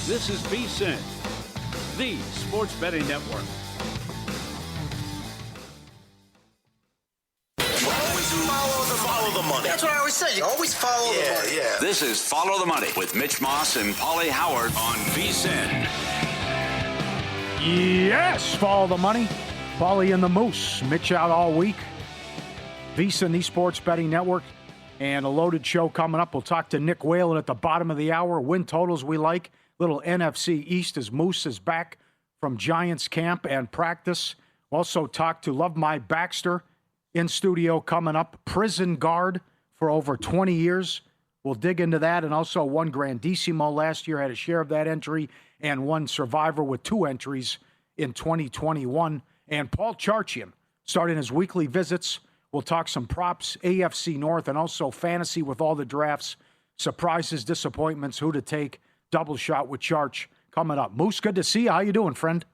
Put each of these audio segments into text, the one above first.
This is VSiN, the sports betting network. Follow the money. That's what I always say. You always follow the money. Yeah. This is Follow the Money with Mitch Moss and Pauly Howard on VSiN. Yes, follow the money. Pauly and the Moose. Mitch out all week. VSiN, the sports betting network. And a loaded show coming up. We'll talk to Nick Whalen at the bottom of the hour. Win totals we like. Little NFC East as Moose is back from Giants camp and practice. Also talk to Love My Baxter in studio coming up. Prison guard for over 20 years. We'll dig into that. And also won Grandissimo last year, had a share of that entry, and won Survivor with 2 entries in 2021. And Paul Charchian starting his weekly visits. We'll talk some props, AFC North, and also fantasy with all the drafts, surprises, disappointments, who to take, double shot with Charch coming up. Moose, good to see you. How you doing, friend?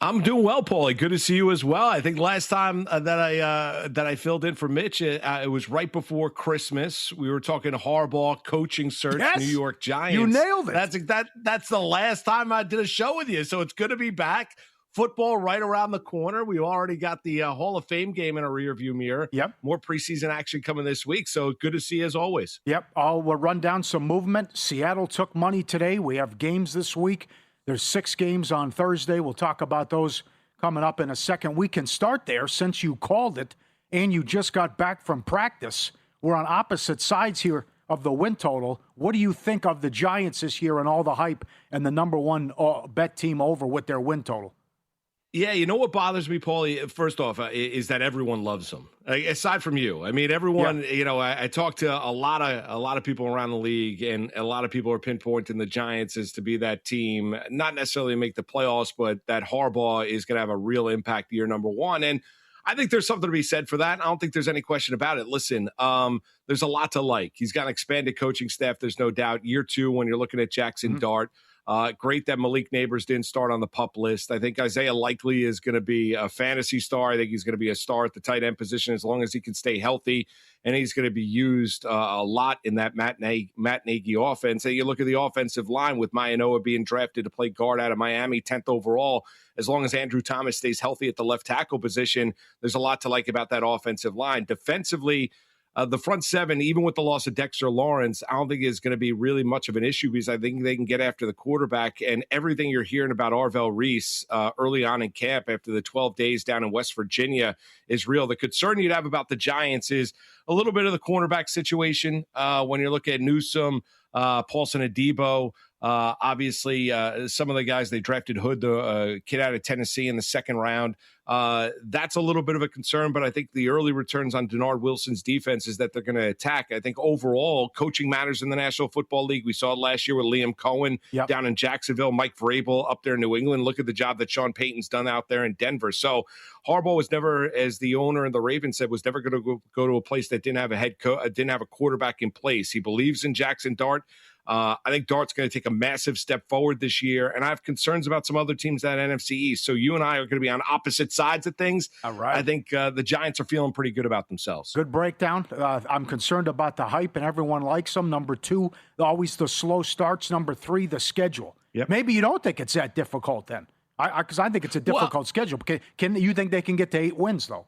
I'm doing well, Paulie. Good to see you as well. I think last time that I filled in for Mitch, it was right before Christmas. We were talking Harbaugh coaching search, yes, New York Giants. You nailed it. That's the last time I did a show with you, so it's good to be back. Football right around the corner. We already got the Hall of Fame game in a rearview mirror. Yep. More preseason action coming this week, so good to see you as always. Yep. We'll run down some movement. Seattle took money today. We have games this week. There's 6 games on Thursday. We'll talk about those coming up in a second. We can start there since you called it and you just got back from practice. We're on opposite sides here of the win total. What do you think of the Giants this year and all the hype and the number one bet team over with their win total? Yeah, you know what bothers me, Paulie, first off, is that everyone loves them. Aside from you. I mean, everyone, yeah. You know, I talked to a lot of people around the league, and a lot of people are pinpointing the Giants as to be that team, not necessarily make the playoffs, but that Harbaugh is going to have a real impact year number one. And I think there's something to be said for that. I don't think there's any question about it. Listen, there's a lot to like. He's got an expanded coaching staff, there's no doubt. Year 2, when you're looking at Jackson Dart, great that Malik Neighbors didn't start on the PUP list. I think Isaiah Likely is going to be a fantasy star. I think he's going to be a star at the tight end position as long as he can stay healthy, and he's going to be used a lot in that Matt Nagy offense. And you look at the offensive line with Mainoa being drafted to play guard out of Miami, 10th overall. As long as Andrew Thomas stays healthy at the left tackle position, there's a lot to like about that offensive line. Defensively, the front 7, even with the loss of Dexter Lawrence, I don't think is going to be really much of an issue because I think they can get after the quarterback. And everything you're hearing about Arvell Reese early on in camp after the 12 days down in West Virginia is real. The concern you'd have about the Giants is a little bit of the cornerback situation when you look at Newsome, Paulson Adebo. Obviously, some of the guys they drafted, Hood, the kid out of Tennessee in the 2nd round. That's a little bit of a concern, but I think the early returns on Denard Wilson's defense is that they're going to attack. I think overall, coaching matters in the National Football League. We saw it last year with Liam Cohen down in Jacksonville, Mike Vrabel up there in New England. Look at the job that Sean Payton's done out there in Denver. So Harbaugh was never, as the owner and the Ravens said, was never going to go to a place that didn't have didn't have a quarterback in place. He believes in Jackson Dart. I think Dart's going to take a massive step forward this year, and I have concerns about some other teams at NFC East. So you and I are going to be on opposite sides of things. All right. I think the Giants are feeling pretty good about themselves. Good breakdown. I'm concerned about the hype, and everyone likes them. Number 2, always the slow starts. Number 3, the schedule. Yep. Maybe you don't think it's that difficult then, because I think it's a difficult schedule. Can you think they can get to 8 wins, though?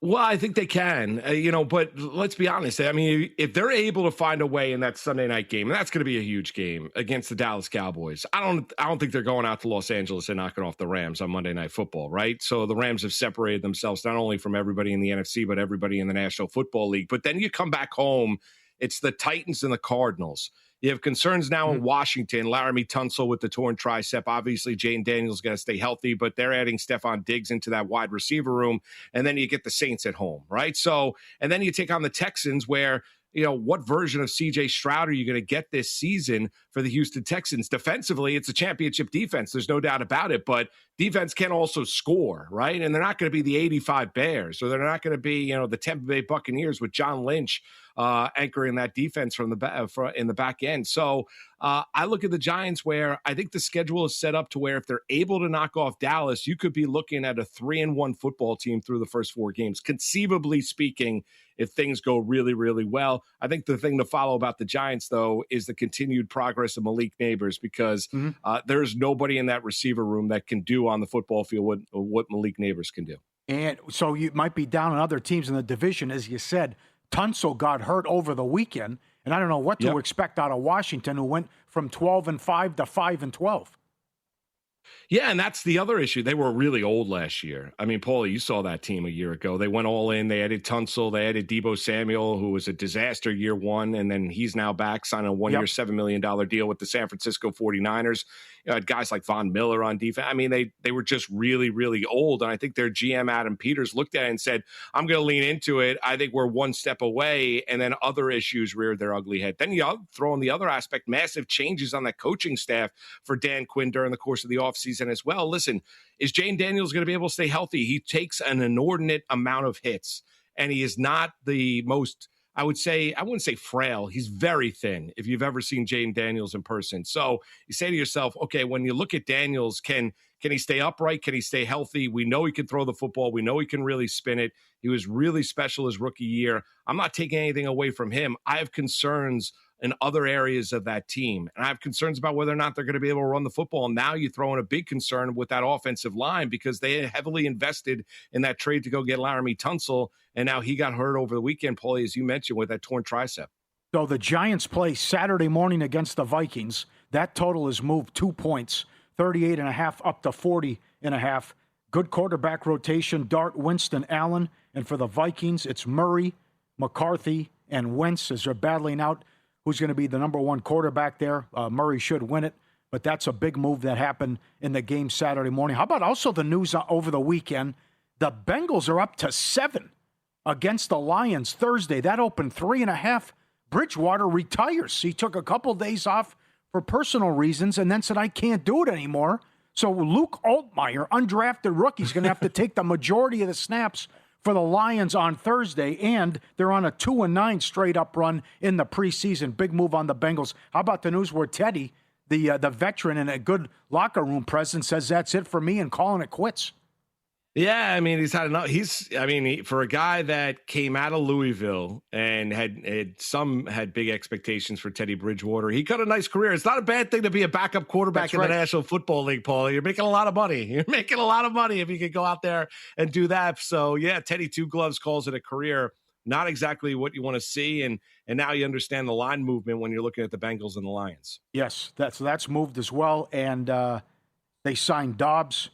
Well, I think they can, but let's be honest. I mean, if they're able to find a way in that Sunday night game, and that's going to be a huge game against the Dallas Cowboys, I don't think they're going out to Los Angeles and knocking off the Rams on Monday Night Football, right? So the Rams have separated themselves not only from everybody in the NFC, but everybody in the National Football League. But then you come back home, it's the Titans and the Cardinals. You have concerns now in Washington. Laramie Tunsil with the torn tricep. Obviously, Jane Daniels got to stay healthy, but they're adding Stephon Diggs into that wide receiver room. And then you get the Saints at home, right? So, and then you take on the Texans where, what version of C.J. Stroud are you going to get this season for the Houston Texans? Defensively, it's a championship defense. There's no doubt about it, but defense can also score, right? And they're not going to be the 85 Bears, or they're not going to be, the Tampa Bay Buccaneers with John Lynch anchoring that defense from in the back end. So I look at the Giants where I think the schedule is set up to where if they're able to knock off Dallas, you could be looking at a 3-1 football team through the first 4 games, conceivably speaking, if things go really, really well. I think the thing to follow about the Giants, though, is the continued progress of Malik Neighbors, because there's nobody in that receiver room that can do on the football field what Malik Neighbors can do. And so you might be down on other teams in the division. As you said, Tunsil got hurt over the weekend, and I don't know what to expect out of Washington, who went from 12-5 to 5-12. Yeah, and that's the other issue. They were really old last year. I mean, Paulie, you saw that team a year ago. They went all in. They added Tunsil. They added Deebo Samuel, who was a disaster year 1, and then he's now back signing a 1-year, $7 million deal with the San Francisco 49ers. You had guys like Von Miller on defense. I mean, they were just really, really old, and I think their GM, Adam Peters, looked at it and said, I'm going to lean into it. I think we're one step away, and then other issues reared their ugly head. Then you throw in the other aspect, massive changes on that coaching staff for Dan Quinn during the course of the offseason as well. Listen, is Jane Daniels going to be able to stay healthy? He takes an inordinate amount of hits, and he is not the most, I wouldn't say frail. He's very thin if you've ever seen Jane Daniels in person. So you say to yourself, okay, when you look at Daniels, can he stay upright? Can he stay healthy? We know he can throw the football. We know he can really spin it. He was really special his rookie year. I'm not taking anything away from him. I have concerns in other areas of that team. And I have concerns about whether or not they're going to be able to run the football. And now you throw in a big concern with that offensive line, because they heavily invested in that trade to go get Laramie Tunsil. And now he got hurt over the weekend, Paulie, as you mentioned, with that torn tricep. So the Giants play Saturday morning against the Vikings. That total is moved 2 points, 38.5 up to 40.5. Good quarterback rotation, Dart, Winston, Allen. And for the Vikings, it's Murray, McCarthy, and Wentz as they're battling out who's going to be the number 1 quarterback there. Murray should win it, but that's a big move that happened in the game Saturday morning. How about also the news over the weekend? The Bengals are up to 7 against the Lions Thursday. That opened 3.5. Bridgewater retires. He took a couple days off for personal reasons and then said, I can't do it anymore. So Luke Altmaier, undrafted rookie, is going to have to take the majority of the snaps for the Lions on Thursday, and they're on a 2-9 straight-up run in the preseason. Big move on the Bengals. How about the news where Teddy, the veteran and a good locker room presence, says that's it for me and calling it quits? Yeah, I mean, he's had enough. For a guy that came out of Louisville and had big expectations for Teddy Bridgewater, he got a nice career. It's not a bad thing to be a backup quarterback in the National Football League, Paul. You're making a lot of money. You're making a lot of money if you could go out there and do that. So, yeah, Teddy Two Gloves calls it a career. Not exactly what you want to see, and now you understand the line movement when you're looking at the Bengals and the Lions. Yes, that's moved as well, and they signed Dobbs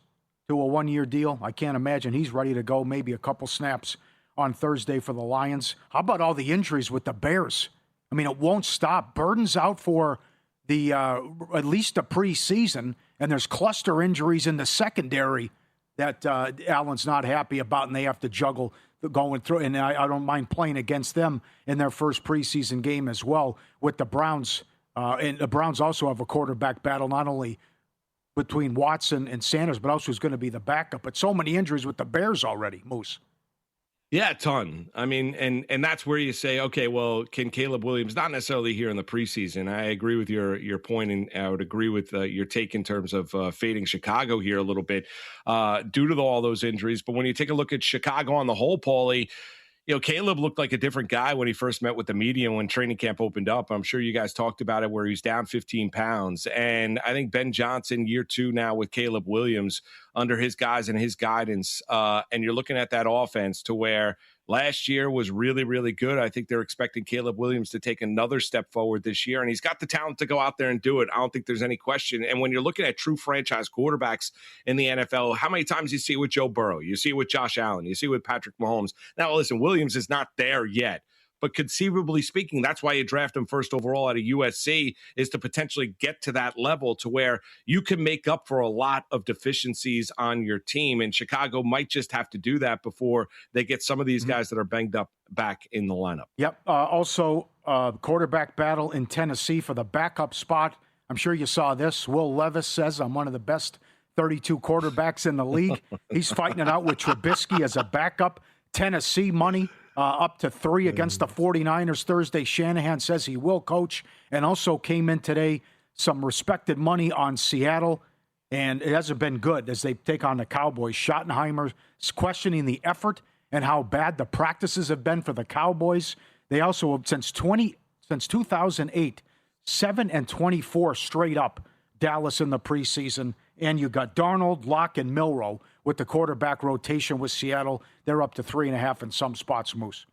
to a 1-year deal. I can't imagine he's ready to go, maybe a couple snaps on Thursday for the Lions. How about all the injuries with the Bears? I mean, it won't stop. Burden's out for the at least the preseason, and there's cluster injuries in the secondary that Allen's not happy about, and they have to juggle going through. And I don't mind playing against them in their first preseason game as well with the Browns. And the Browns also have a quarterback battle, not only between Watson and Sanders, but also who's going to be the backup. But so many injuries with the Bears already, Moose. Yeah, a ton. I mean, and that's where you say, okay, well, can Caleb Williams, not necessarily here in the preseason. I agree with your point, and I would agree with your take in terms of fading Chicago here a little bit due to all those injuries. But when you take a look at Chicago on the whole, Paulie, Caleb looked like a different guy when he first met with the media when training camp opened up. I'm sure you guys talked about it, where he's down 15 pounds. And I think Ben Johnson, year 2 now with Caleb Williams, under his guys and his guidance, and you're looking at that offense to where last year was really, really good. I think they're expecting Caleb Williams to take another step forward this year, and he's got the talent to go out there and do it. I don't think there's any question. And when you're looking at true franchise quarterbacks in the NFL, how many times you see it with Joe Burrow? You see it with Josh Allen. You see it with Patrick Mahomes. Now, listen, Williams is not there yet. But conceivably speaking, that's why you draft him first overall out of USC, is to potentially get to that level to where you can make up for a lot of deficiencies on your team. And Chicago might just have to do that before they get some of these guys that are banged up back in the lineup. Yep. Also, quarterback battle in Tennessee for the backup spot. I'm sure you saw this. Will Levis says, I'm one of the best 32 quarterbacks in the league. He's fighting it out with Trubisky as a backup. Tennessee money up to 3 against the 49ers Thursday. Shanahan says he will coach, and also came in today some respected money on Seattle, and it hasn't been good as they take on the Cowboys. Schottenheimer is questioning the effort and how bad the practices have been for the Cowboys. They also, since 2008, 7-24 straight up, Dallas in the preseason. And you got Darnold, Locke, and Milroe with the quarterback rotation with Seattle. They're up to 3.5 in some spots, Moose.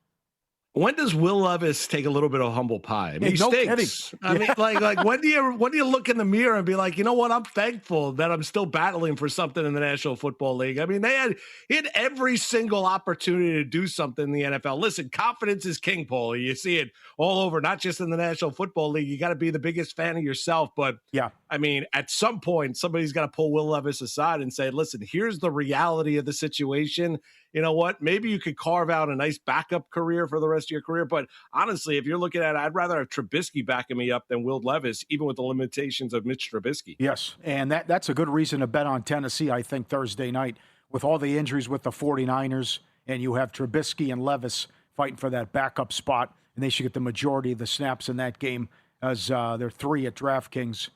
When does Will Levis take a little bit of humble pie? I mean, he stinks. I mean, like when do you look in the mirror and be like, you know what? I'm thankful that I'm still battling for something in the National Football League. I mean, he had every single opportunity to do something in the NFL. Listen, confidence is king, Paulie. You see it all over, not just in the National Football League. You got to be the biggest fan of yourself. But yeah, I mean, at some point, somebody's got to pull Will Levis aside and say, listen, here's the reality of the situation. You know what? Maybe you could carve out a nice backup career for the rest of your career. But honestly, if you're looking at it, I'd rather have Trubisky backing me up than Will Levis, even with the limitations of Mitch Trubisky. Yes, and that's a good reason to bet on Tennessee, I think, Thursday night. With all the injuries with the 49ers, and you have Trubisky and Levis fighting for that backup spot, and they should get the majority of the snaps in that game as they're 3 at DraftKings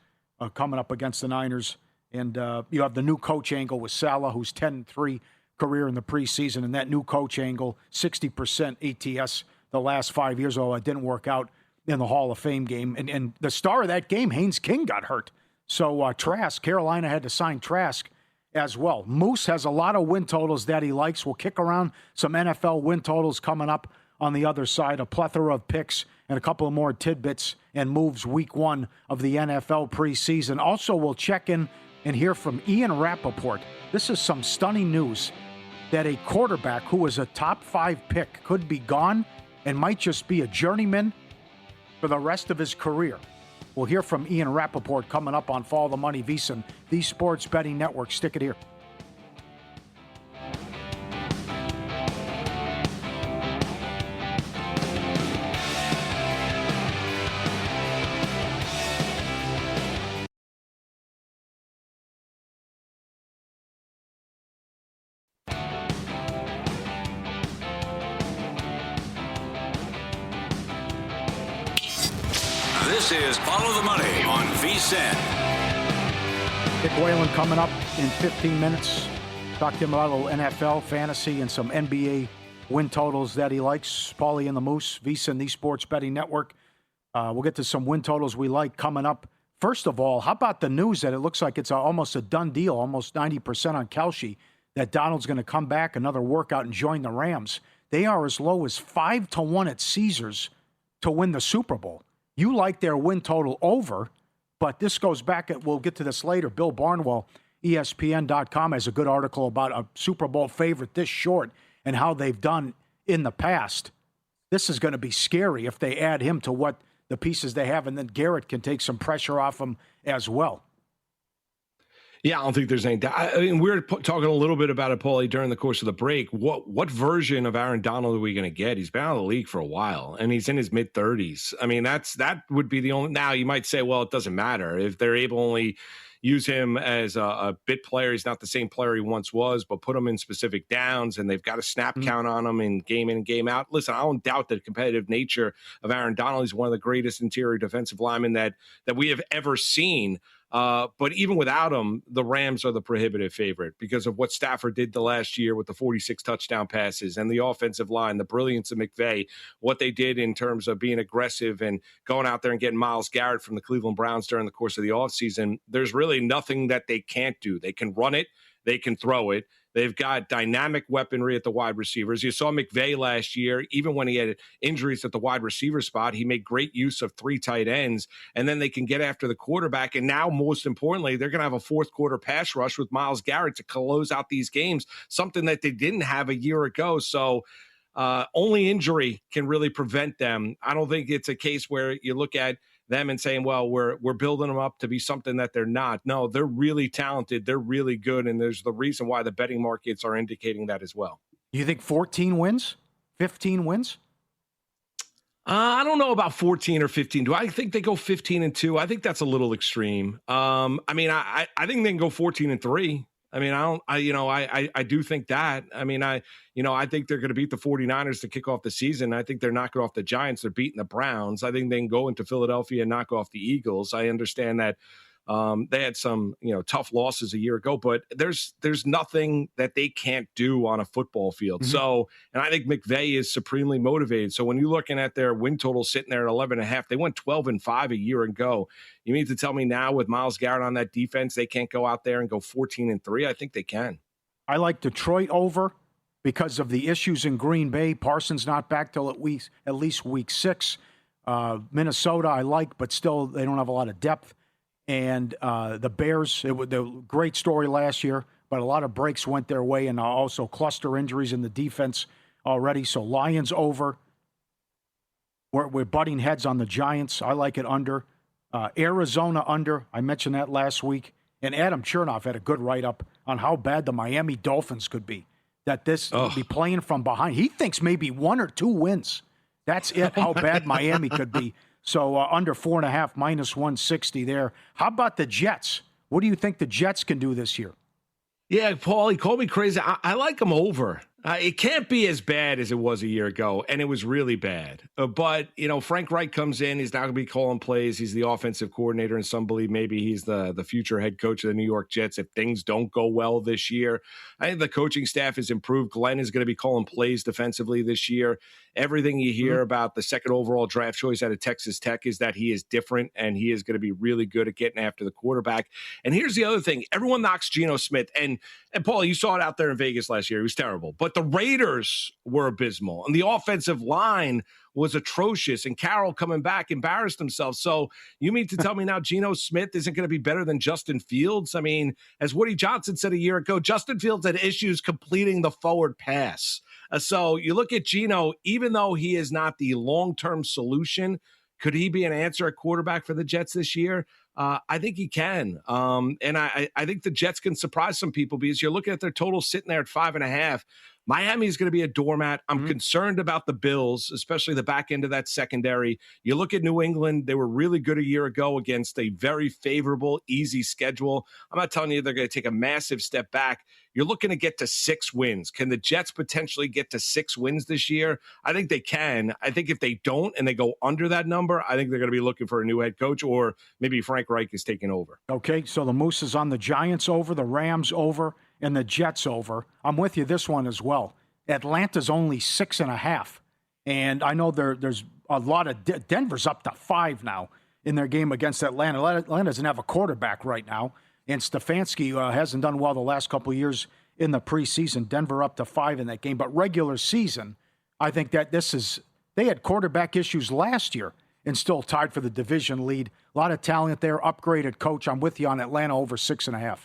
coming up against the Niners. And you have the new coach angle with Saleh, who's 10-3 career in the preseason, and that new coach angle, 60% ATS the last 5 years, although it didn't work out in the Hall of Fame game. And the star of that game, Haynes King, got hurt. So Trask, Carolina had to sign Trask as well. Moose has a lot of win totals that he likes. We'll kick around some NFL win totals coming up on the other side, a plethora of picks and a couple of more tidbits and moves week 1 of the NFL preseason. Also, we'll check in and hear from Ian Rappaport. This is some stunning news that a quarterback who was a top 5 pick could be gone and might just be a journeyman for the rest of his career. We'll hear from Ian Rappaport coming up on Follow the Money, VSiN, the Sports Betting Network. Stick it here. This is Follow the Money on VSiN. Nick Whalen coming up in 15 minutes. Talk to him about a little NFL, fantasy, and some NBA win totals that he likes. Pauly and the Moose, VSiN, the Sports Betting Network. We'll get to some win totals we like coming up. First of all, how about the news that it looks like it's almost a done deal, almost 90% on Kelce, that Donald's going to come back, another workout, and join the Rams. They are as low as 5-1 at Caesars to win the Super Bowl. You like their win total over, but this goes back, we'll get to this later. Bill Barnwell, ESPN.com, has a good article about a Super Bowl favorite this short and how they've done in the past. This is going to be scary if they add him to what the pieces they have, and then Garrett can take some pressure off him as well. Yeah, I don't think there's any doubt. I mean, we were talking a little bit about it, Paulie, during the course of the break. What version of Aaron Donald are we going to get? He's been out of the league for a while, and he's in his mid-30s. I mean, that would be the only. Now, you might say, well, it doesn't matter. If they're able to only use him as a bit player, he's not the same player he once was, but put him in specific downs, and they've got a snap count on him in and game out. Listen, I don't doubt the competitive nature of Aaron Donald. He's one of the greatest interior defensive linemen that we have ever seen. But even without him, the Rams are the prohibitive favorite because of what Stafford did the last year with the 46 touchdown passes and the offensive line, the brilliance of McVay, what they did in terms of being aggressive and going out there and getting Myles Garrett from the Cleveland Browns during the course of the offseason. There's really nothing that they can't do. They can run it. They can throw it. They've got dynamic weaponry at the wide receivers. You saw McVay last year, even when he had injuries at the wide receiver spot, he made great use of 3 tight ends, and then they can get after the quarterback. And now, most importantly, they're going to have a fourth quarter pass rush with Myles Garrett to close out these games, something that they didn't have a year ago. So only injury can really prevent them. I don't think it's a case where you look at them and saying, well, we're building them up to be something that they're not. No, they're really talented. They're really good. And there's the reason why the betting markets are indicating that as well. You think 14 wins? 15 wins? I don't know about 14 or 15. Do I think they go 15-2? I think that's a little extreme. I mean, I think they can go 14-3. I mean, I do think that. I mean, I think they're going to beat the 49ers to kick off the season. I think they're knocking off the Giants. They're beating the Browns. I think they can go into Philadelphia and knock off the Eagles. I understand that they had some, tough losses a year ago, but there's nothing that they can't do on a football field. Mm-hmm. So, and I think McVay is supremely motivated. So when you're looking at their win total sitting there at 11.5, they went 12-5 a year ago. You mean to tell me now with Myles Garrett on that defense, they can't go out there and go 14-3? I think they can. I like Detroit over because of the issues in Green Bay. Parsons not back till at least week 6. Minnesota I like, but still they don't have a lot of depth. And the Bears, it was a great story last year, but a lot of breaks went their way, and also cluster injuries in the defense already. So Lions over. We're butting heads on the Giants. I like it under. Arizona under. I mentioned that last week. And Adam Chernoff had a good write-up on how bad the Miami Dolphins could be. That this would be playing from behind. He thinks maybe 1 or 2 wins. That's it, how bad Miami could be. So under 4.5, minus 160 there. How about the Jets? What do you think the Jets can do this year? Yeah, Paul, he called me crazy. I like them over. It can't be as bad as it was a year ago, and it was really bad. But, Frank Reich comes in. He's not going to be calling plays. He's the offensive coordinator, and some believe maybe he's the future head coach of the New York Jets if things don't go well this year. I think the coaching staff has improved. Glenn is going to be calling plays defensively this year. Everything you hear about the second overall draft choice out of Texas Tech is that he is different, and he is going to be really good at getting after the quarterback. And here's the other thing. Everyone knocks Geno Smith. And Paul, you saw it out there in Vegas last year. He was terrible. But the Raiders were abysmal, and the offensive line was atrocious, and Carroll coming back embarrassed himself. So you mean to tell me now Geno Smith isn't going to be better than Justin Fields? I mean, as Woody Johnson said a year ago, Justin Fields had issues completing the forward pass. So you look at Geno, even though he is not the long-term solution, could he be an answer at quarterback for the Jets this year? I think he can. And I think the Jets can surprise some people because you're looking at their total sitting there at 5.5. Miami is going to be a doormat. I'm concerned about the Bills, especially the back end of that secondary. You look at New England, they were really good a year ago against a very favorable, easy schedule. I'm not telling you they're going to take a massive step back. You're looking to get to 6 wins. Can the Jets potentially get to 6 wins this year? I think they can. I think if they don't and they go under that number, I think they're going to be looking for a new head coach, or maybe Frank Reich is taking over. Okay, so the Moose is on the Giants over, the Rams over, and the Jets over. I'm with you this one as well. Atlanta's only 6.5. And I know there's a lot of Denver's up to 5 now in their game against Atlanta. Atlanta doesn't have a quarterback right now. And Stefanski hasn't done well the last couple of years in the preseason. Denver up to 5 in that game. But regular season, I think that they had quarterback issues last year and still tied for the division lead. A lot of talent there, upgraded coach. I'm with you on Atlanta over 6.5.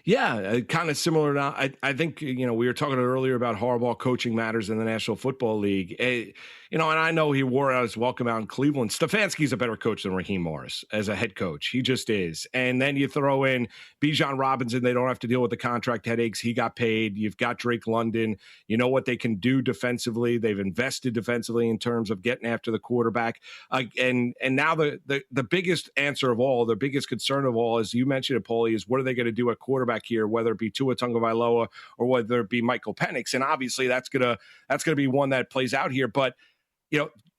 Yeah, kind of similar. Now, I think, we were talking earlier about Harbaugh coaching matters in the National Football League. And I know he wore out his welcome out in Cleveland. Stefanski's a better coach than Raheem Morris as a head coach. He just is. And then you throw in Bijan Robinson. They don't have to deal with the contract headaches. He got paid. You've got Drake London. You know what they can do defensively. They've invested defensively in terms of getting after the quarterback. And now the biggest answer of all, the biggest concern of all, as you mentioned it, Paulie, is what are they going to do at quarterback here, whether it be Tua Tagovailoa or whether it be Michael Penix. And obviously that's gonna be one that plays out here. But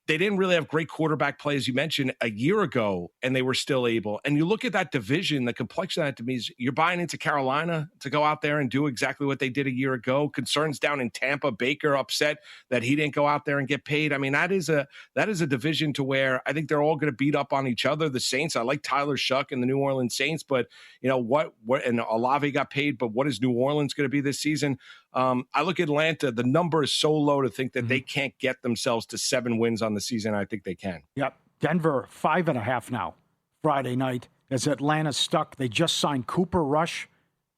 they didn't really have great quarterback play, as you mentioned, a year ago, and they were still able. And you look at that division, the complexion of that to me is you're buying into Carolina to go out there and do exactly what they did a year ago. Concerns down in Tampa, Baker upset that he didn't go out there and get paid. I mean, that is a division to where I think they're all going to beat up on each other. The Saints, I like Tyler Shuck and the New Orleans Saints, but what and Olave got paid, but what is New Orleans going to be this season? I look at Atlanta, the number is so low to think that they can't get themselves to 7 wins on the season. I think they can. Yep. Denver 5.5 now, Friday night, as Atlanta's stuck. They just signed Cooper Rush,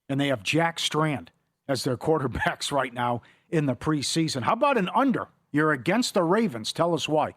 and they have Jack Strand as their quarterbacks right now in the preseason. How about an under? You're against the Ravens. Tell us why.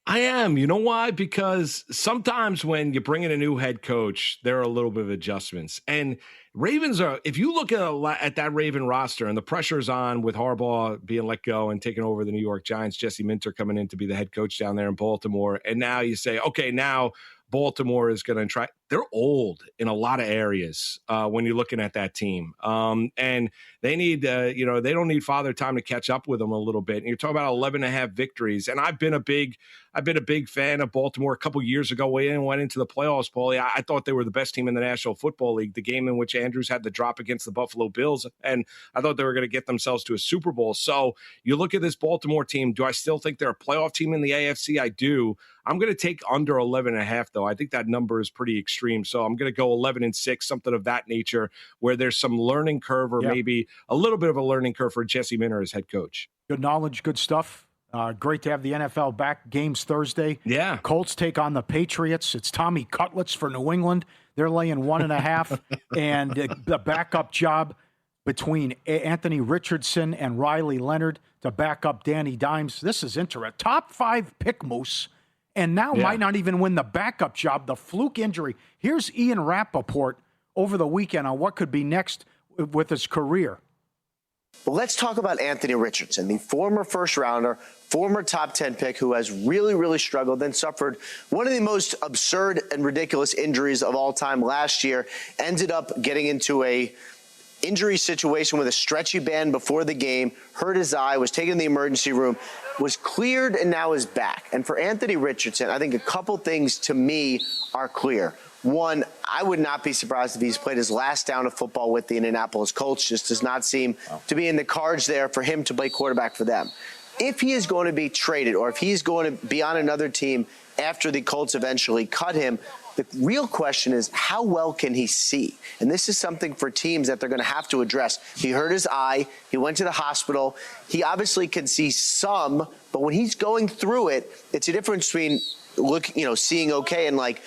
I am. You know why? Because sometimes when you bring in a new head coach, there are a little bit of adjustments. And Ravens are, if you look at that Raven roster and the pressure's on with Harbaugh being let go and taking over the New York Giants, Jesse Minter coming in to be the head coach down there in Baltimore. And now you say, okay, now Baltimore is going to try. They're old in a lot of areas when you're looking at that team. And they need, they don't need Father Time to catch up with them a little bit. And you're talking about 11.5 victories. And I've been a big fan of Baltimore a couple years ago. We went into the playoffs, Paulie. I thought they were the best team in the National Football League, the game in which Andrews had the drop against the Buffalo Bills. And I thought they were going to get themselves to a Super Bowl. So you look at this Baltimore team. Do I still think they're a playoff team in the AFC? I do. I'm going to take under 11.5, though. I think that number is pretty extreme. So I'm going to go 11-6, something of that nature, where there's some learning curve or maybe a little bit of a learning curve for Jesse Minter as head coach. Good knowledge, good stuff. Great to have the NFL back. Games Thursday. Yeah. Colts take on the Patriots. It's Tommy Cutlets for New England. They're laying 1.5. And the backup job between Anthony Richardson and Riley Leonard to back up Danny Dimes. This is interesting. Top 5 pick, Moose. And now might not even win the backup job, the fluke injury. Here's Ian Rappaport over the weekend on what could be next with his career. Well, let's talk about Anthony Richardson, the former first-rounder, former top 10 pick who has really, really struggled, then suffered one of the most absurd and ridiculous injuries of all time last year, ended up getting into a injury situation with a stretchy band before the game, hurt his eye, was taken to the emergency room, was cleared, and now is back. And for Anthony Richardson, I think a couple things to me are clear. One, I would not be surprised if he's played his last down of football with the Indianapolis Colts. Just does not seem to be in the cards there for him to play quarterback for them. If he is going to be traded or if he's going to be on another team after the Colts eventually cut him, the real question is, how well can he see? And this is something for teams that they're going to have to address. He hurt his eye. He went to the hospital. He obviously can see some, but when he's going through it, it's a difference between seeing okay and like,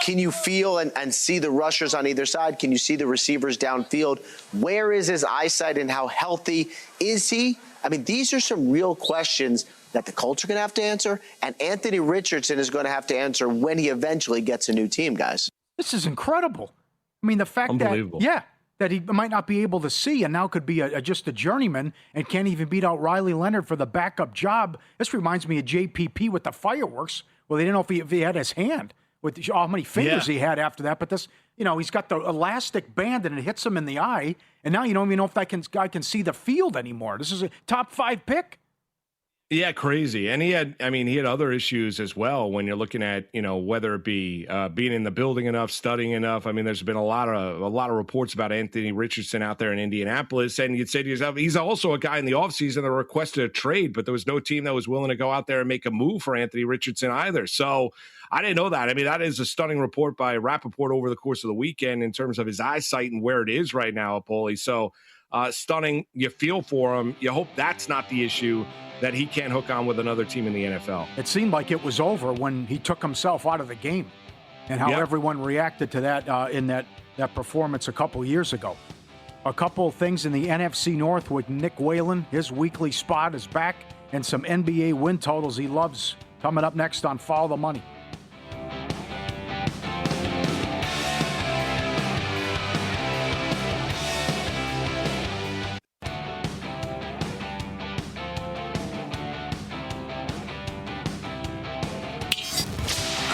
can you feel and see the rushers on either side? Can you see the receivers downfield? Where is his eyesight and how healthy is he? I mean, these are some real questions that the Colts are going to have to answer, and Anthony Richardson is going to have to answer when he eventually gets a new team, guys. This is incredible. I mean, the fact that he might not be able to see and now could be just a journeyman and can't even beat out Riley Leonard for the backup job. This reminds me of JPP with the fireworks. Well, they didn't know if he had his hand with how many fingers he had after that. But this, he's got the elastic band and it hits him in the eye. And now you don't even know if that guy can see the field anymore. This is a top 5 pick. Yeah, crazy. And he had other issues as well when you're looking at, whether it be being in the building enough, studying enough. I mean, there's been a lot of reports about Anthony Richardson out there in Indianapolis. And you'd say to yourself, he's also a guy in the offseason that requested a trade, but there was no team that was willing to go out there and make a move for Anthony Richardson either. So I didn't know that. I mean, that is a stunning report by Rappaport over the course of the weekend in terms of his eyesight and where it is right now, Paulie. So stunning. You feel for him. You hope that's not the issue, that he can't hook on with another team in the NFL. It seemed like it was over when he took himself out of the game and how everyone reacted to that in that performance a couple years ago. A couple of things in the NFC North with Nick Whalen. His weekly spot is back, and some NBA win totals he loves coming up next on Follow the Money.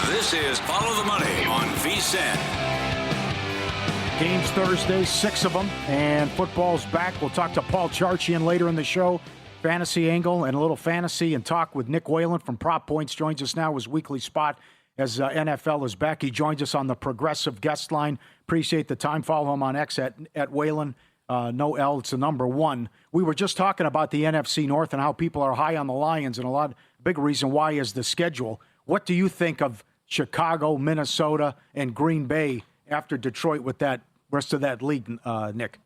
This is Follow the Money on VSiN. Games Thursday, 6 of them, and football's back. We'll talk to Paul Charchian later in the show. Fantasy angle and a little fantasy and talk with Nick Whalen from Prop Points. Joins us now, his weekly spot as NFL is back. He joins us on the Progressive guest line. Appreciate the time. Follow him on X at Whalen. No L, it's the number 1. We were just talking about the NFC North and how people are high on the Lions, and big reason why is the schedule. What do you think of Chicago, Minnesota, and Green Bay after Detroit with that rest of that league, Nick?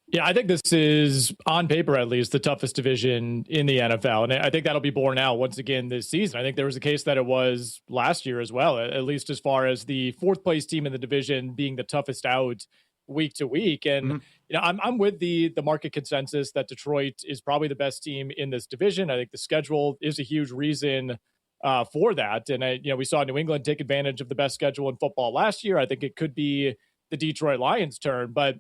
Yeah, I think this is, on paper at least, the toughest division in the NFL. And I think that'll be borne out once again this season. I think there was a case that it was last year as well, at least as far as the 4th place team in the division being the toughest out week to week. And I'm with the market consensus that Detroit is probably the best team in this division. I think the schedule is a huge reason for that. And we saw New England take advantage of the best schedule in football last year. I think it could be the Detroit Lions' turn. But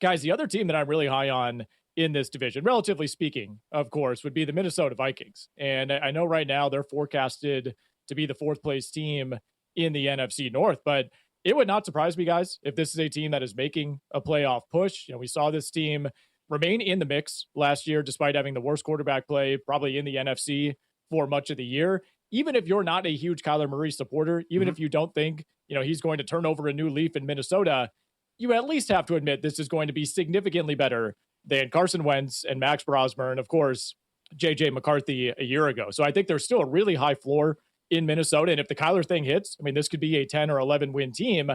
guys, the other team that I'm really high on in this division, relatively speaking, of course, would be the Minnesota Vikings. And I know right now they're forecasted to be the fourth place team in the NFC North. But it would not surprise me, guys, if this is a team that is making a playoff push. We saw this team remain in the mix last year, despite having the worst quarterback play probably in the NFC for much of the year. Even if you're not a huge Kyler Murray supporter, even if you don't think, he's going to turn over a new leaf in Minnesota, you at least have to admit this is going to be significantly better than Carson Wentz and Max Brosmer and, of course, J.J. McCarthy a year ago. So I think there's still a really high floor in Minnesota. And if the Kyler thing hits, this could be a 10 or 11 win team.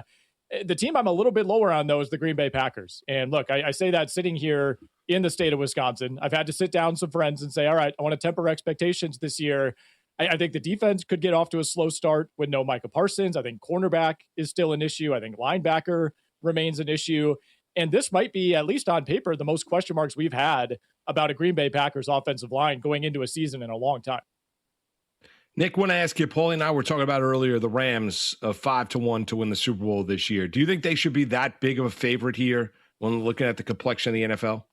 The team I'm a little bit lower on, though, is the Green Bay Packers. And look, I say that sitting here in the state of Wisconsin. I've had to sit down with some friends and say, all right, I want to temper expectations this year. I think the defense could get off to a slow start with no Micah Parsons. I think cornerback is still an issue. I think linebacker remains an issue. And this might be, at least on paper, the most question marks we've had about a Green Bay Packers offensive line going into a season in a long time. Nick, want to ask you, Paulie and I were talking about earlier, the Rams of 5-1 to win the Super Bowl this year. Do you think they should be that big of a favorite here when looking at the complexion of the NFL?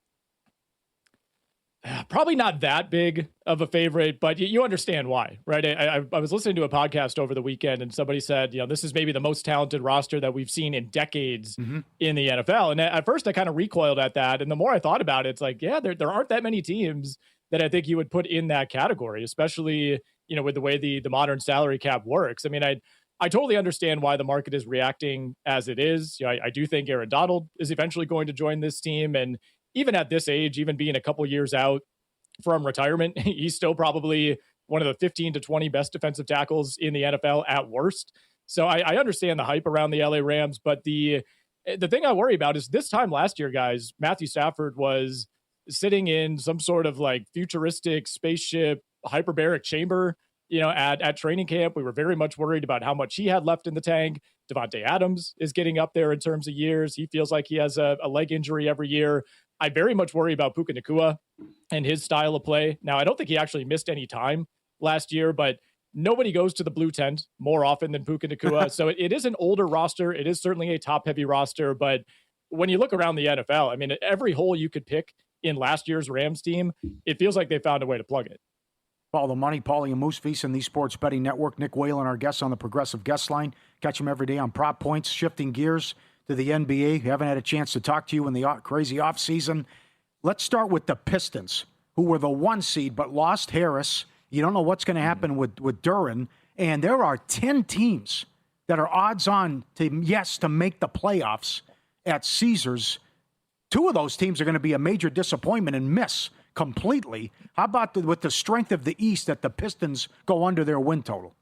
Probably not that big of a favorite, but you understand why, right? I was listening to a podcast over the weekend and somebody said, this is maybe the most talented roster that we've seen in decades in the NFL. And at first I kind of recoiled at that. And the more I thought about it, it's like, yeah, there aren't that many teams that I think you would put in that category, especially, with the way the modern salary cap works. I totally understand why the market is reacting as it is. I do think Aaron Donald is eventually going to join this team. And even at this age, even being a couple years out from retirement, he's still probably one of the 15 to 20 best defensive tackles in the NFL at worst. So I understand the hype around the LA Rams, but the thing I worry about is this time last year, guys, Matthew Stafford was sitting in some sort of like futuristic spaceship hyperbaric chamber, at training camp. We were very much worried about how much he had left in the tank. Devontae Adams is getting up there in terms of years. He feels like he has a leg injury every year. I very much worry about Puka Nacua and his style of play. Now, I don't think he actually missed any time last year, but nobody goes to the blue tent more often than Puka Nacua. So it is an older roster. It is certainly a top-heavy roster. But when you look around the NFL, every hole you could pick in last year's Rams team, it feels like they found a way to plug it. Follow the money, Pauly and Moose, VSiN, the Sports Betting Network. Nick Whalen, our guest on the Progressive Guest Line. Catch him every day on Prop Points. Shifting gears to the NBA. We haven't had a chance to talk to you in the crazy offseason. Let's start with the Pistons, who were the 1 seed but lost Harris. You don't know what's going to happen with Duren. And there are 10 teams that are odds on to make the playoffs at Caesars. 2 of those teams are going to be a major disappointment and miss completely. How about with the strength of the East that the Pistons go under their win total?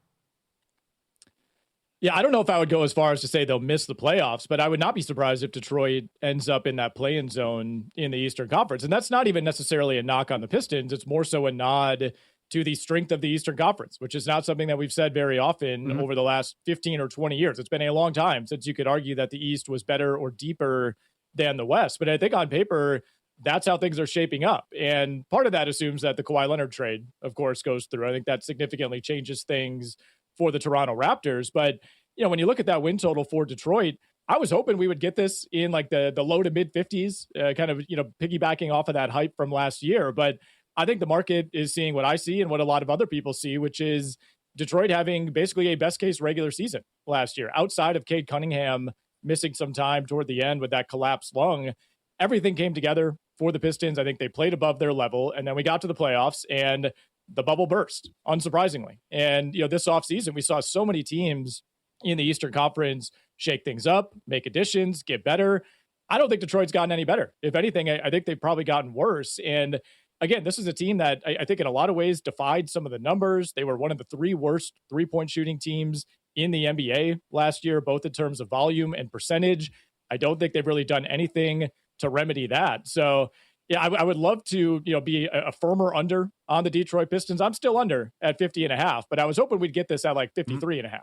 Yeah, I don't know if I would go as far as to say they'll miss the playoffs, but I would not be surprised if Detroit ends up in that play-in zone in the Eastern Conference. And that's not even necessarily a knock on the Pistons. It's more so a nod to the strength of the Eastern Conference, which is not something that we've said very often over the last 15 or 20 years. It's been a long time since you could argue that the East was better or deeper than the West. But I think on paper, that's how things are shaping up. And part of that assumes that the Kawhi Leonard trade, of course, goes through. I think that significantly changes things for the Toronto Raptors. But, when you look at that win total for Detroit, I was hoping we would get this in like the low to mid 50s, kind of, piggybacking off of that hype from last year. But I think the market is seeing what I see and what a lot of other people see, which is Detroit having basically a best case regular season last year. Outside of Cade Cunningham missing some time toward the end with that collapsed lung, everything came together for the Pistons. I think they played above their level. And then we got to the playoffs and the bubble burst, unsurprisingly. And, this offseason, we saw so many teams in the Eastern Conference shake things up, make additions, get better. I don't think Detroit's gotten any better. If anything, I think they've probably gotten worse. And again, this is a team that I think in a lot of ways defied some of the numbers. They were one of the 3 worst 3-point shooting teams in the NBA last year, both in terms of volume and percentage. I don't think they've really done anything to remedy that. So yeah, I would love to, be a firmer under on the Detroit Pistons. I'm still under at 50.5, but I was hoping we'd get this at like 53.5.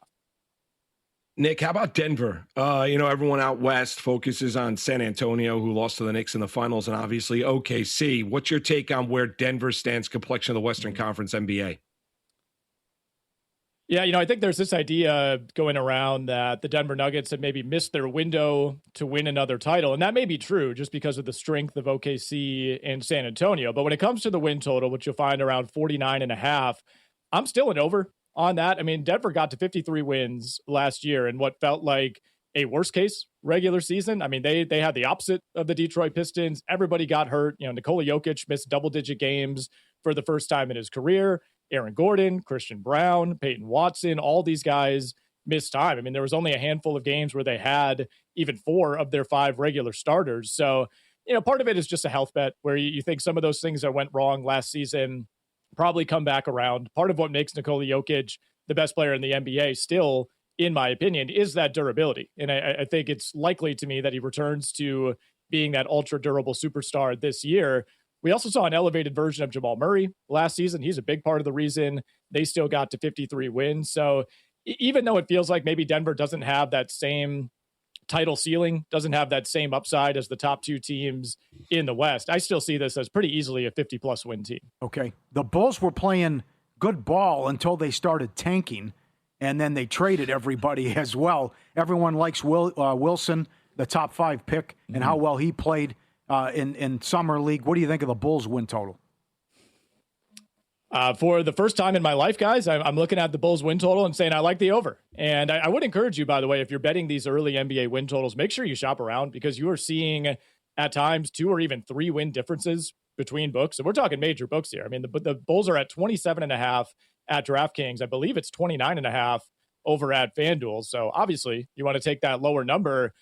Nick, how about Denver? Everyone out west focuses on San Antonio, who lost to the Knicks in the finals, and obviously OKC. What's your take on where Denver stands complexion of the Western Conference NBA? Yeah, I think there's this idea going around that the Denver Nuggets have maybe missed their window to win another title. And that may be true just because of the strength of OKC and San Antonio. But when it comes to the win total, which you'll find around 49.5, I'm still an over on that. I mean, Denver got to 53 wins last year in what felt like a worst case regular season. I mean, they had the opposite of the Detroit Pistons. Everybody got hurt. You know, Nikola Jokic missed double-digit games for the first time in his career. Aaron Gordon, Christian Brown, Peyton Watson, all these guys missed time. I mean, there was only a handful of games where they had even 4 of their 5 regular starters. So, you know, part of it is just a health bet where you think some of those things that went wrong last season probably come back around. Part of what makes Nikola Jokic the best player in the NBA still, in my opinion, is that durability. And I think it's likely to me that he returns to being that ultra durable superstar this year. We also saw an elevated version of Jamal Murray last season. He's a big part of the reason they still got to 53 wins. So even though it feels like maybe Denver doesn't have that same title ceiling, doesn't have that same upside as the top 2 teams in the West, I still see this as pretty easily a 50-plus win team. Okay. The Bulls were playing good ball until they started tanking, and then they traded everybody as well. Everyone likes Wilson, the top 5 pick, and how well he played in Summer League. What do you think of the Bulls win total? For the first time in my life, guys, I'm looking at the Bulls win total and saying I like the over. And I would encourage you, by the way, if you're betting these early NBA win totals, make sure you shop around because you are seeing at times 2 or even 3 win differences between books. And we're talking major books here. I mean, the Bulls are at 27.5 at DraftKings. I believe it's 29.5 over at FanDuel. So obviously you want to take that lower number.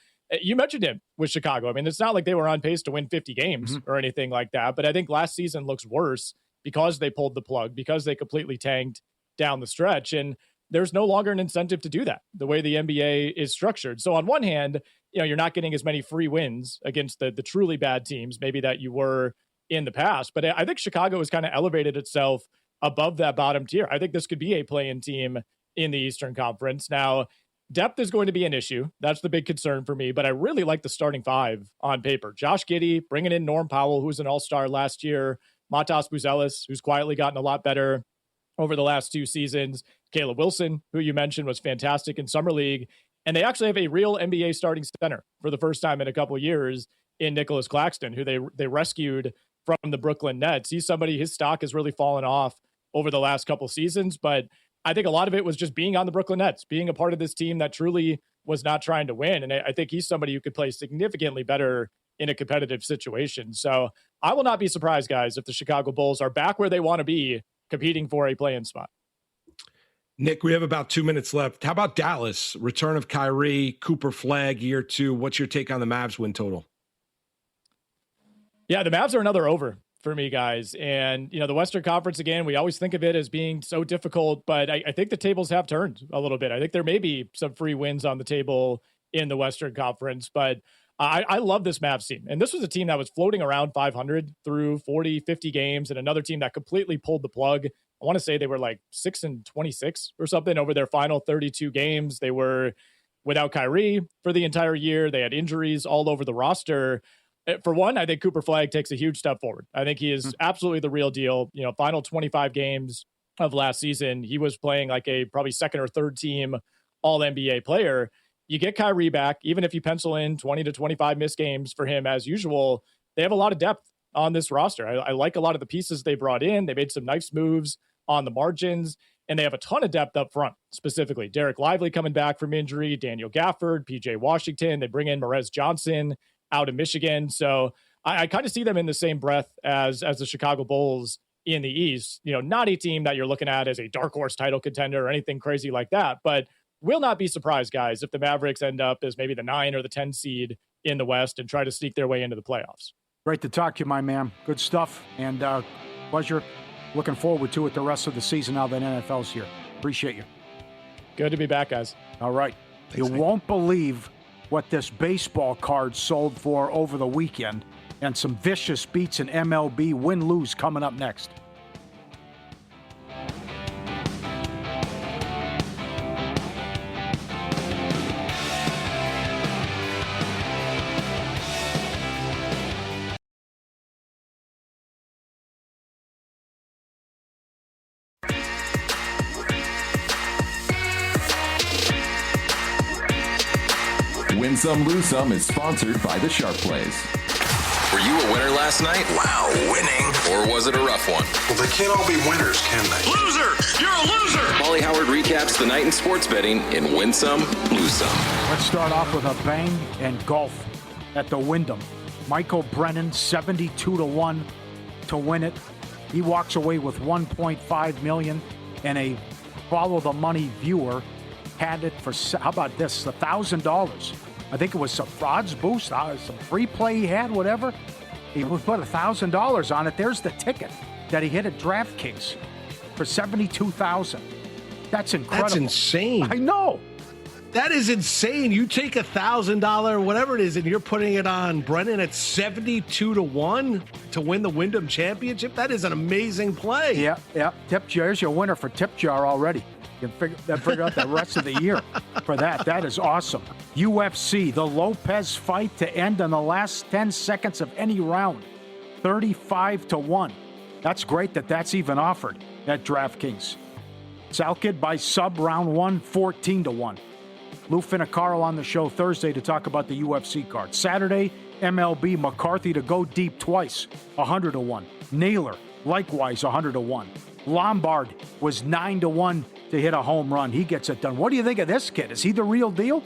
You mentioned him with Chicago. I mean, it's not like they were on pace to win 50 games or anything like that, but I think last season looks worse because they pulled the plug, because they completely tanked down the stretch. And there's no longer an incentive to do that the way the NBA is structured. So on one hand, you know, you're not getting as many free wins against the truly bad teams, maybe that you were in the past. But I think Chicago has kind of elevated itself above that bottom tier. I think this could be a play-in team in the Eastern Conference. Now, depth is going to be an issue. That's the big concern for me, but I really like the starting 5 on paper. Josh Giddey, bringing in Norm Powell, who was an all-star last year, Matas Buzelis, who's quietly gotten a lot better over the last 2 seasons, Caleb Wilson, who you mentioned was fantastic in Summer League, and they actually have a real NBA starting center for the first time in a couple of years in Nicholas Claxton, who they rescued from the Brooklyn Nets. He's somebody, his stock has really fallen off over the last couple seasons, but I think a lot of it was just being on the Brooklyn Nets, being a part of this team that truly was not trying to win. And I think he's somebody who could play significantly better in a competitive situation. So I will not be surprised, guys, if the Chicago Bulls are back where they want to be, competing for a play-in spot. Nick, we have about 2 minutes left. How about Dallas? Return of Kyrie, Cooper Flag, year 2. What's your take on the Mavs win total? Yeah, the Mavs are another over for me, guys. And, you know, the Western Conference, again, we always think of it as being so difficult, but I think the tables have turned a little bit. I think there may be some free wins on the table in the Western Conference, but I love this Mavs team. And this was a team that was floating around 500 through 40, 50 games, and another team that completely pulled the plug. I want to say they were like 6-26 or something over their final 32 games. They were without Kyrie for the entire year. They had injuries all over the roster. For one, I think Cooper Flag takes a huge step forward. I think he is absolutely the real deal. You know, final 25 games of last season, he was playing like a probably second or third team All-NBA player. You get Kyrie back, even if you pencil in 20 to 25 missed games for him as usual, they have a lot of depth on this roster. I like a lot of the pieces they brought in. They made some nice moves on the margins, and they have a ton of depth up front, specifically Derek Lively coming back from injury, Daniel Gafford, PJ Washington. They bring in Marez Johnson out of Michigan. So I kind of see them in the same breath as the Chicago Bulls in the East. You know, not a team that you're looking at as a dark horse title contender or anything crazy like that, but will not be surprised, guys, if the Mavericks end up as maybe the 9 or the 10 seed in the West and try to sneak their way into the playoffs. Great to talk to you, my man. Good stuff, and pleasure. Looking forward to it the rest of the season now that NFL's here. Appreciate you. Good to be back, guys. All right. Thanks, you won't believe what this baseball card sold for over the weekend, and some vicious beats in MLB win-lose coming up next. Win Some, Lose Some is sponsored by the Sharp Plays. Were you a winner last night? Wow, winning. Or was it a rough one? Well, they can't all be winners, can they? Loser! You're a loser! Pauly Howard recaps the night in sports betting in Win Some, Lose Some. Let's start off with a bang and golf at the Wyndham. Michael Brennan, 72-1 to win it. He walks away with $1.5 million, and a Follow the Money viewer had it for, how about this, $1,000. I think it was some odds boost, some free play he had, whatever. He put $1,000 on it. There's the ticket that he hit at DraftKings for $72,000. That's incredible. That's insane. I know. That is insane. You take $1,000, whatever it is, and you're putting it on Brennan at 72-1 to win the Wyndham Championship. That is an amazing play. Yeah. Tip jar. Here's your winner for tip jar already. You can figure out the rest of the year for that. That is awesome. UFC, the Lopez fight to end in the last 10 seconds of any round, 35-1. That's great that's even offered at DraftKings. Salkid by sub round 1, 14-1. Lou Finicaro on the show Thursday to talk about the UFC card. Saturday, MLB, McCarthy to go deep twice, 100-1. Naylor, likewise, 100-1. Lombard was 9-1 to hit a home run. He gets it done. What do you think of this kid? Is he the real deal?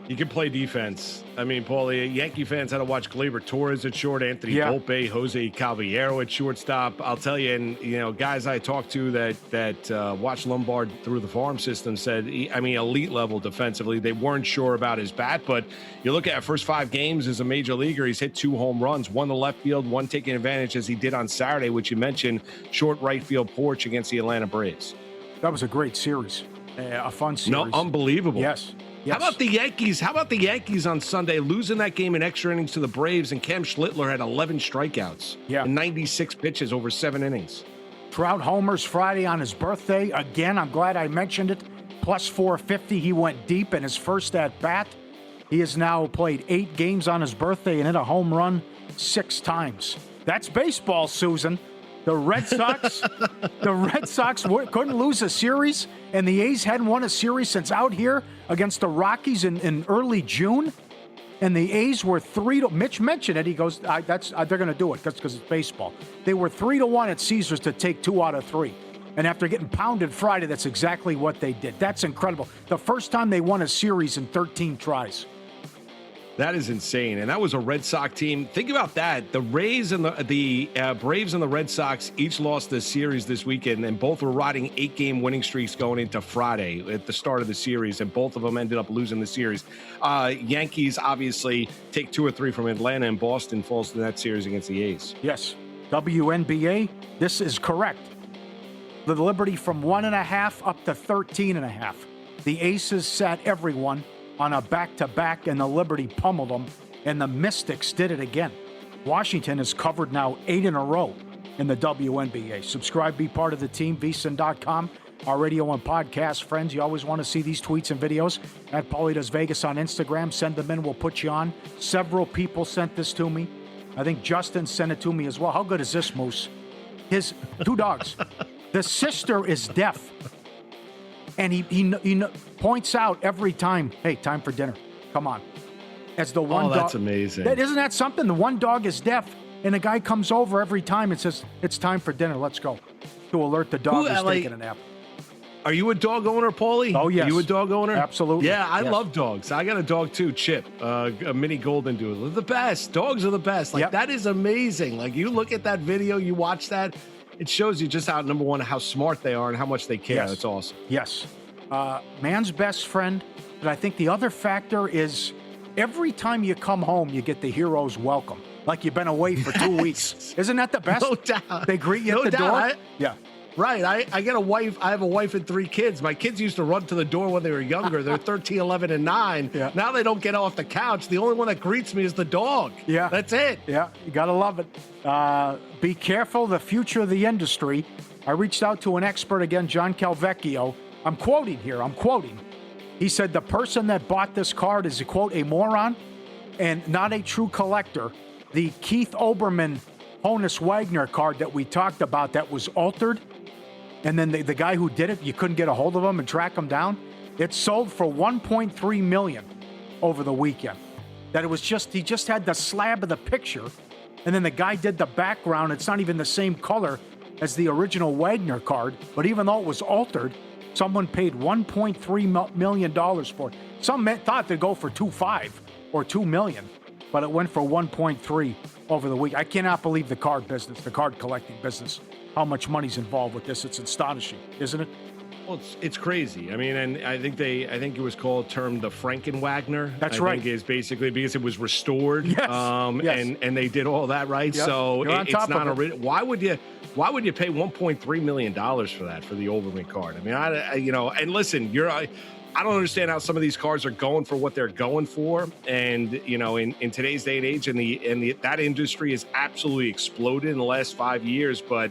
You can play defense. I mean, Paulie, Yankee fans had to watch Gleyber Torres at short, Anthony Volpe, Jose Caballero at shortstop. I'll tell you, and guys I talked to that watched Lombard through the farm system said, elite level defensively. They weren't sure about his bat, but you look at first 5 games as a major leaguer, he's hit 2 home runs, one to left field, one taking advantage as he did on Saturday, which you mentioned, short right field porch against the Atlanta Braves. That was a great series, a fun series. No, unbelievable. Yes. How about the Yankees? How about the Yankees on Sunday losing that game in extra innings to the Braves, and Cam Schlittler had 11 strikeouts and 96 pitches over 7 innings. Trout homers Friday on his birthday. Again, I'm glad I mentioned it. Plus 450. He went deep in his first at bat. He has now played 8 games on his birthday and hit a home run 6 times. That's baseball, Susan. The Red Sox, couldn't lose a series, and the A's hadn't won a series since out here against the Rockies in early June. And the A's were 3-. Mitch mentioned it. He goes, they're going to do it because it's baseball. They were 3-1 at Caesars to take 2 out of 3. And after getting pounded Friday, that's exactly what they did. That's incredible. The first time they won a series in 13 tries. That is insane, and that was a Red Sox team. Think about that. The Rays and the Braves and the Red Sox each lost this series this weekend, and both were riding 8-game winning streaks going into Friday at the start of the series, and both of them ended up losing the series. Yankees obviously take 2 or 3 from Atlanta, and Boston falls to that series against the A's. Yes. WNBA, this is correct. The Liberty from 1.5 up to 13.5. The Aces sat everyone on a back-to-back, and the Liberty pummeled them, and the Mystics did it again. Washington has covered now 8 in a row in the WNBA. Subscribe, be part of the team, vsin.com. Our radio and podcast friends, you always want to see these tweets and videos at Pauly Does Vegas on Instagram. Send them in, we'll put you on. Several people sent this to me. I think Justin sent it to me as well. How good is this, Moose? His 2 dogs. The sister is deaf. And he points out every time, hey, time for dinner. Come on. As the one dog. That's amazing. Isn't that something? The one dog is deaf, and the guy comes over every time and says, it's time for dinner. Let's go. To alert the dog who's taking a nap. Are you a dog owner, Paulie? Oh, yes. Are you a dog owner? Absolutely. Yeah, I love dogs. I got a dog too, Chip, a mini golden doodle. They're the best. Dogs are the best. That is amazing. Like, you look at that video, you watch that, it shows you just how, number one, how smart they are and how much they care. Yes. That's awesome. Yes. Man's best friend. But I think the other factor is every time you come home, you get the hero's welcome. Like you've been away for 2 weeks. Isn't that the best? No doubt. They greet you at the door. Yeah. Right. I get a wife. I have a wife and 3 kids. My kids used to run to the door when they were younger. They're 13, 11, and 9. Yeah. Now they don't get off the couch. The only one that greets me is the dog. Yeah. That's it. Yeah. You got to love it. Be careful. The future of the industry. I reached out to an expert again, John Calvecchio. I'm quoting here. He said the person that bought this card is, quote, a moron and not a true collector. The Keith Olbermann Honus Wagner card that we talked about that was altered, and then the guy who did it, you couldn't get a hold of him and track him down. It sold for $1.3 million over the weekend. That it was just, he just had the slab of the picture And then the guy did the background. It's not even the same color as the original Wagner card, but even though it was altered, someone paid $1.3 million for it. Some thought they'd go for $2.5 or $2 million, but it went for 1.3 over the week. I cannot believe the card business, the card collecting business, how much money's involved with this. It's astonishing, isn't it? Well, it's crazy. I mean, and I think it was termed the Franken-Wagner. That's right. right. I think is basically because it was restored. Yes. Yes. And they did all that right. Yep. So it's not it. Why would you pay $1.3 million for that for the Oberman card? I mean, and listen, I don't understand how some of these cards are going for what they're going for. And, in today's day and age, that industry has absolutely exploded in the last 5 years. But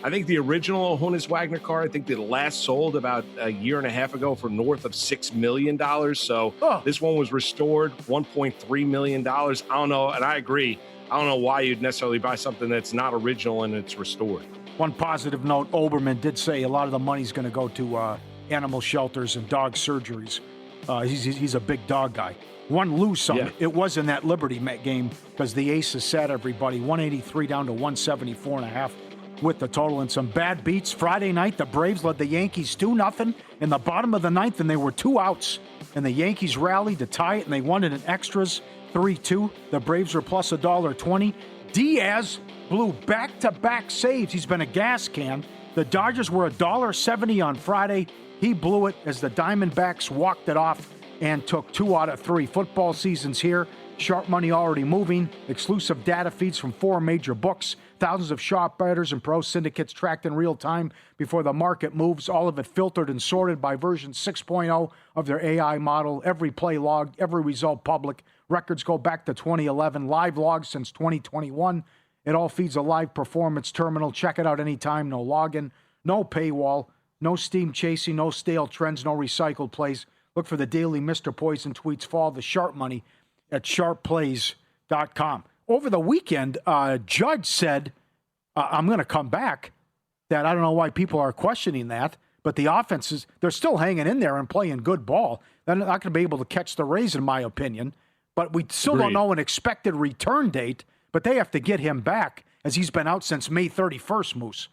I think the original Honus Wagner card, I think they last sold about a year and a half ago for north of $6 million. So This one was restored, $1.3 million. I don't know. And I agree. I don't know why you'd necessarily buy something that's not original and it's restored. One positive note, Oberman did say a lot of the money's going to go to animal shelters and dog surgeries. He's a big dog guy. One lose some. Yeah. It was in that Liberty game because the Aces sat everybody 183 down to 174.5 with the total, and some bad beats. Friday night, the Braves led the Yankees 2-0 in the bottom of the ninth, and they were 2 outs. And the Yankees rallied to tie it, and they won it in extras 3-2. The Braves were plus $1.20. Diaz blew back-to-back saves. He's been a gas can. The Dodgers were $1.70 on Friday. He blew it as the Diamondbacks walked it off and took 2 out of 3. Football season's here. Sharp money already moving. Exclusive data feeds from 4 major books. Thousands of sharp bettors and pro syndicates tracked in real time before the market moves. All of it filtered and sorted by version 6.0 of their AI model. Every play logged, every result public. Records go back to 2011. Live logs since 2021. It all feeds a live performance terminal. Check it out anytime. No login, no paywall, no steam chasing, no stale trends, no recycled plays. Look for the daily Mr. Poison tweets. Follow the sharp money at sharpplays.com. Over the weekend, Judge said, I'm going to come back. That I don't know why people are questioning that, but the offenses, they're still hanging in there and playing good ball. They're not going to be able to catch the Rays, in my opinion. But we still don't know an expected return date, but they have to get him back as he's been out since May 31st, Moose.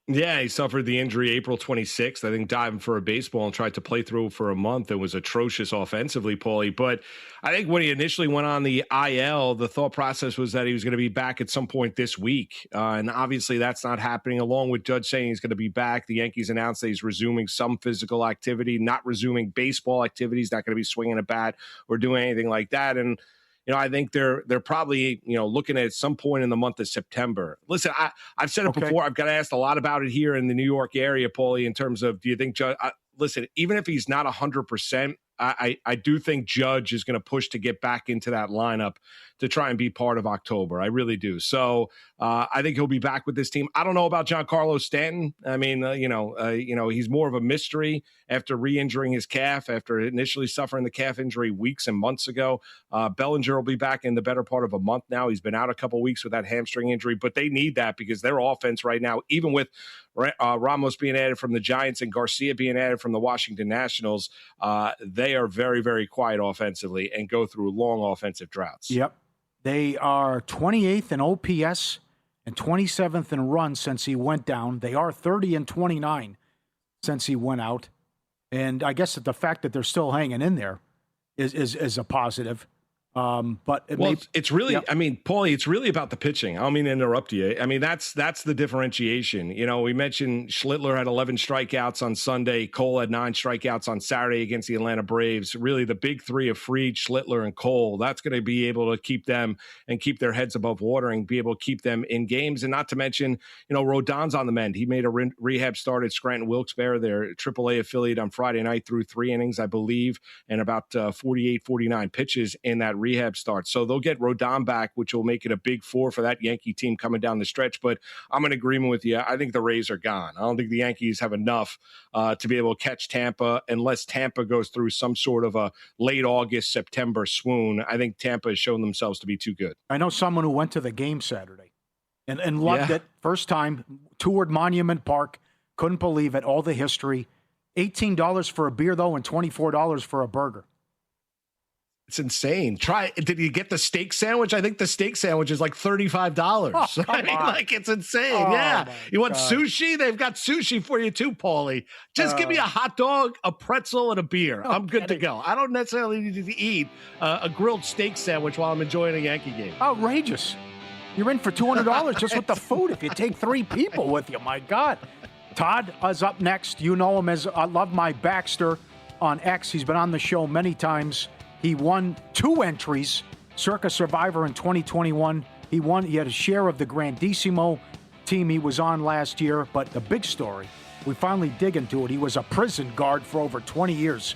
Yeah, he suffered the injury April 26th. I think diving for a baseball and tried to play through for a month. It was atrocious offensively, Paulie. But I think when he initially went on the IL, the thought process was that he was going to be back at some point this week. And obviously that's not happening. Along with Judge saying he's going to be back, the Yankees announced that he's resuming some physical activity, not resuming baseball activities, not going to be swinging a bat or doing anything like that. And I think they're probably, looking at some point in the month of September. Listen, I've said it before. I've got asked a lot about it here in the New York area, Paulie, in terms of, do you think Judge, listen, even if he's not 100%, I do think Judge is going to push to get back into that lineup to try and be part of October. I really do. So I think he'll be back with this team. I don't know about Giancarlo Stanton. I mean, he's more of a mystery after re-injuring his calf, after initially suffering the calf injury weeks and months ago. Bellinger will be back in the better part of a month now. He's been out a couple weeks with that hamstring injury, but they need that because their offense right now, even with Ramos being added from the Giants and Garcia being added from the Washington Nationals, they are very, very quiet offensively and go through long offensive droughts. Yep. They are 28th in OPS and 27th in runs since he went down. They are 30 and 29 since he went out. And I guess that the fact that they're still hanging in there is a positive. But it's really, I mean, Paulie, it's really about the pitching. I don't mean to interrupt you. I mean, that's the differentiation. We mentioned Schlittler had 11 strikeouts on Sunday. Cole had 9 strikeouts on Saturday against the Atlanta Braves. Really, the big three of Fried, Schlittler, and Cole, that's going to be able to keep them and keep their heads above water and be able to keep them in games. And not to mention, Rodon's on the mend. He made a rehab start at Scranton Wilkes-Barre, their AAA affiliate, on Friday night, through 3 innings, I believe, and about 48, 49 pitches in that rehab start. So they'll get Rodon back, which will make it a big 4 for that Yankee team coming down the stretch. But I'm in agreement with you. I think the Rays are gone. I don't think the Yankees have enough to be able to catch Tampa unless Tampa goes through some sort of a late August, September swoon. I think Tampa has shown themselves to be too good. I know someone who went to the game Saturday and loved it. First time, toured Monument Park. Couldn't believe it. All the history. $18 for a beer, though, and $24 for a burger. It's insane. Did you get the steak sandwich? I think the steak sandwich is like $35. Oh, I mean, like, it's insane. Yeah. You want sushi? They've got sushi for you too, Paulie. Just give me a hot dog, a pretzel, and a beer. I'm good to go. I don't necessarily need to eat a grilled steak sandwich while I'm enjoying a Yankee game. Outrageous. You're in for $200 just with the food if you take 3 people with you. My God. Todd is up next. You know him as I Love My Baxter on X. He's been on the show many times. He won 2 entries, Circa Survivor in 2021. He had a share of the Grandissimo team he was on last year. But the big story, we finally dig into it. He was a prison guard for over 20 years.